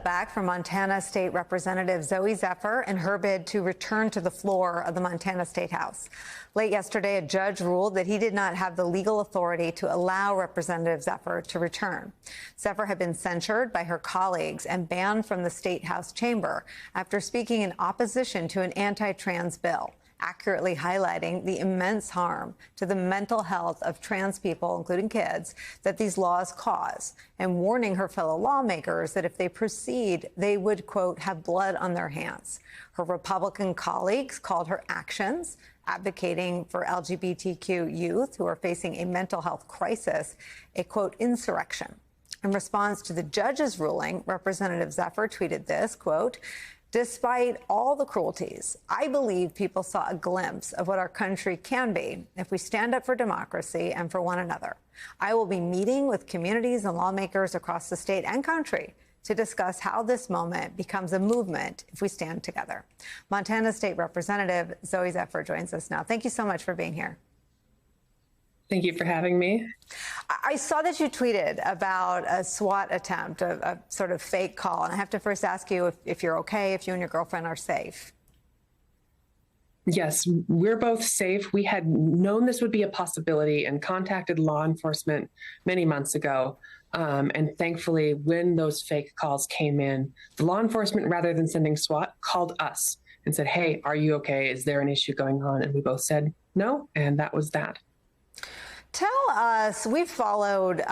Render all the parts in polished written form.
setback for Montana State Representative Zooey Zephyr in her bid to return to the floor of the Montana State House. Late yesterday, a judge ruled that he did not have the legal authority to allow Representative Zephyr to return. Zephyr had been censured by her colleagues and banned from the State House chamber after speaking in opposition to an anti-trans bill, accurately highlighting the immense harm to the mental health of trans people, including kids, that these laws cause, and warning her fellow lawmakers that if they proceed, they would, quote, have blood on their hands. Her Republican colleagues called her actions, advocating for LGBTQ youth who are facing a mental health crisis, a, quote, insurrection. In response to the judge's ruling, Representative Zephyr tweeted this, quote, "Despite all the cruelties, I believe people saw a glimpse of what our country can be if we stand up for democracy and for one another. I will be meeting with communities and lawmakers across the state and country to discuss how this moment becomes a movement if we stand together." Montana State Representative Zooey Zephyr joins us now. Thank you so much for being here. Thank you for having me. I saw that you tweeted about a SWAT attempt, a sort of fake call. And I have to first ask you if you're okay, if you and your girlfriend are safe. Yes, we're both safe. We had known this would be a possibility and contacted law enforcement many months ago. And thankfully, when those fake calls came in, the law enforcement, rather than sending SWAT, called us and said, "Hey, are you okay? Is there an issue going on?" And we both said no, and that was that. Tell us, we've followed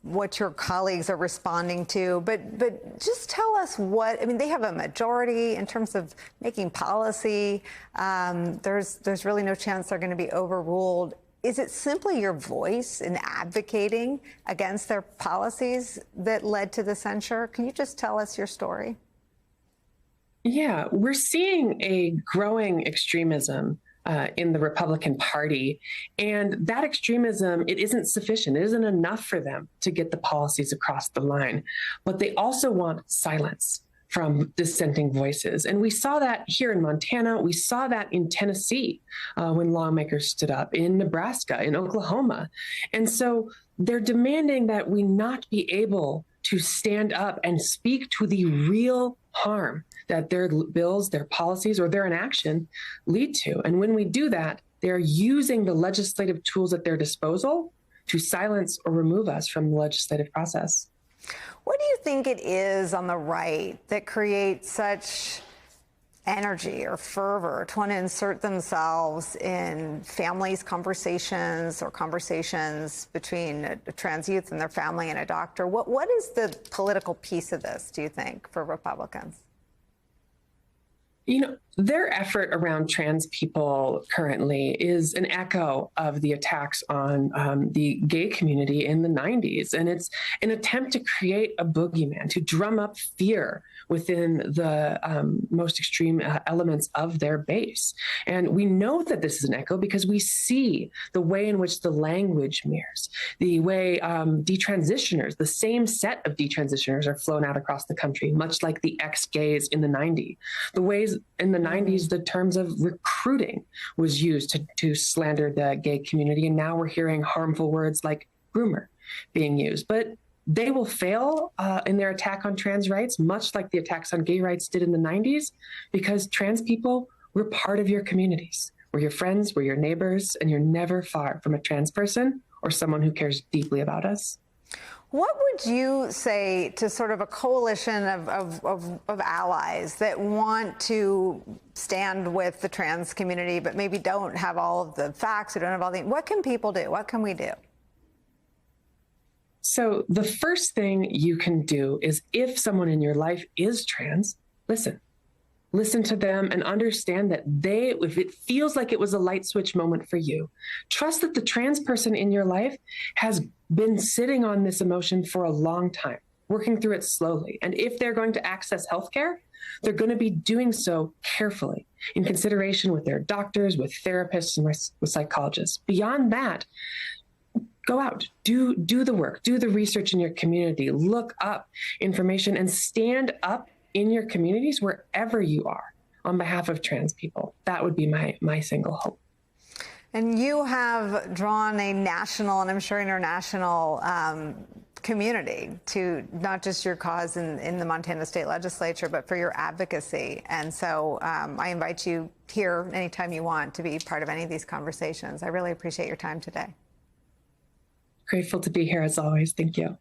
what your colleagues are responding to, but just tell us what, I mean, they have a majority in terms of making policy. There's really no chance they're going to be overruled. Is it simply your voice in advocating against their policies that led to the censure? Can you just tell us your story? Yeah, we're seeing a growing extremism in the Republican Party. And that extremism, it isn't sufficient. It isn't enough for them to get the policies across the line. But they also want silence from dissenting voices. And we saw that here in Montana. We saw that in Tennessee when lawmakers stood up, in Nebraska, in Oklahoma. And so they're demanding that we not be able to stand up and speak to the real harm that their bills, their policies, or their inaction lead to. And when we do that, they're using the legislative tools at their disposal to silence or remove us from the legislative process. What do you think it is on the right that creates such energy or fervor to want to insert themselves in families' conversations or conversations between a trans youth and their family and a doctor? What is the political piece of this, do you think, for Republicans? You know, their effort around trans people currently is an echo of the attacks on the gay community in the 90s. And it's an attempt to create a boogeyman, to drum up fear within the most extreme elements of their base. And we know that this is an echo because we see the way in which the language mirrors, the way detransitioners, the same set of detransitioners are flown out across the country, much like the ex-gays in the 90s. The ways in the 90s, the terms of recruiting was used to slander the gay community. And now we're hearing harmful words like groomer being used. But they will fail in their attack on trans rights, much like the attacks on gay rights did in the 90s, because trans people were part of your communities. We're your friends, we're your neighbors, and you're never far from a trans person or someone who cares deeply about us. What would you say to sort of a coalition of allies that want to stand with the trans community, but maybe don't have all of the facts or don't have all the, what can people do? What can we do? So the first thing you can do is, if someone in your life is trans, listen. Listen to them and understand that if it feels like it was a light switch moment for you, trust that the trans person in your life has been sitting on this emotion for a long time, working through it slowly. And if they're going to access healthcare, they're going to be doing so carefully, in consideration with their doctors, with therapists, and with psychologists. Beyond that, go out, do the work, do the research in your community, look up information, and stand up in your communities wherever you are on behalf of trans people. That would be my single hope. And you have drawn a national and I'm sure international community, to not just your cause in the Montana State Legislature, but for your advocacy. And so I invite you here anytime you want to be part of any of these conversations. I really appreciate your time today. Grateful to be here as always. Thank you.